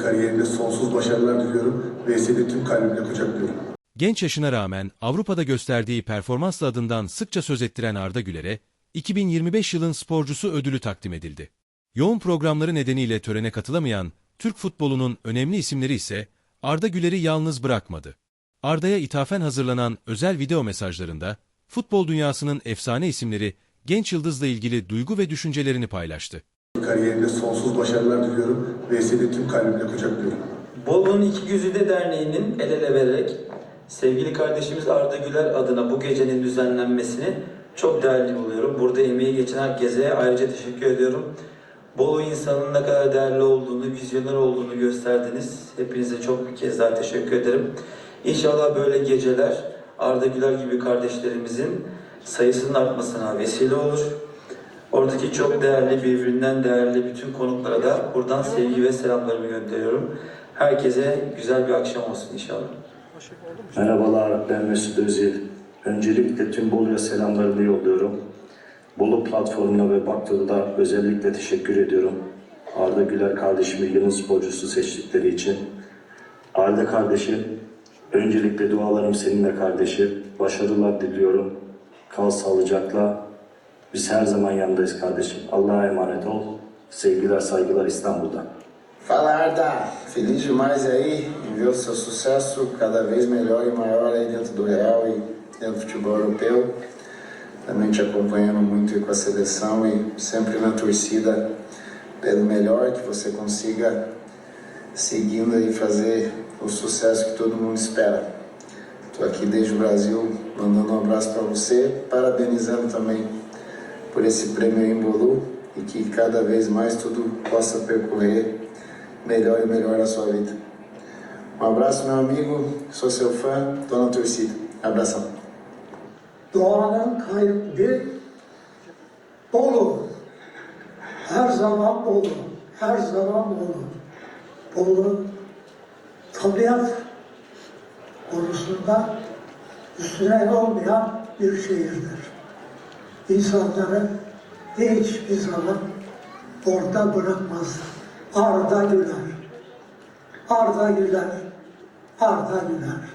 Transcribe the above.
Kariyerinde sonsuz başarılar diliyorum ve seni tüm kalbimle kucaklıyorum. Genç yaşına rağmen Avrupa'da gösterdiği performansla adından sıkça söz ettiren Arda Güler'e 2025 yılın sporcusu ödülü takdim edildi. Yoğun programları nedeniyle törene katılamayan Türk futbolunun önemli isimleri ise Arda Güler'i yalnız bırakmadı. Arda'ya ithafen hazırlanan özel video mesajlarında futbol dünyasının efsane isimleri genç yıldızla ilgili duygu ve düşüncelerini paylaştı. Kariyerinde sonsuz başarılar diliyorum ve seni tüm kalbimle kucaklıyorum. Bolu'nun İki Güzide Derneği'nin el ele vererek sevgili kardeşimiz Arda Güler adına bu gecenin düzenlenmesini çok değerli buluyorum. Burada emeği geçen herkese ayrıca teşekkür ediyorum. Bolu insanın ne kadar değerli olduğunu, vizyoner olduğunu gösterdiniz. Hepinize çok bir kez daha teşekkür ederim. İnşallah böyle geceler Arda Güler gibi kardeşlerimizin sayısının artmasına vesile olur. Oradaki çok değerli, birbirinden değerli bütün konuklara da buradan sevgi ve selamlarımı gönderiyorum. Herkese güzel bir akşam olsun inşallah. Merhabalar, ben Mesut Özil. Öncelikle tüm Bolu'ya selamlarımı yolluyorum. Bolu platformuna ve Baktır'da özellikle teşekkür ediyorum. Arda Güler kardeşimi yılın sporcusu seçtikleri için. Arda kardeşim, öncelikle dualarım seninle kardeşim. Başarılar diliyorum. Kal sağlıcakla. Biz her zaman yanındayız kardeşim. Allah'a emanet ol. Sevgiler, saygılar İstanbul'dan. Fala Arda, feliz demais aí em ver o seu sucesso cada vez melhor e maior aí dentro do Real e dentro do futebol europeu. Também te acompanhando muito com a seleção e sempre na torcida pelo melhor, que você consiga seguindo aí fazer o sucesso que todo mundo espera. Estou aqui desde o Brasil mandando um abraço para você, parabenizando também por esse prêmio em Bolu e que cada vez mais tudo possa percorrer melhor e melhor na sua vida. Um abraço, meu amigo, sou seu fã, estou na torcida. Abração. Doğanın kalbi Bolu. Her zaman Bolu. Her zaman Bolu. Bolu tabiat konusunda üstüne olmayan bir şehirdir. İnsanları hiçbir zaman orada bırakmaz. Arda Güler. Arda Güler. Arda Güler.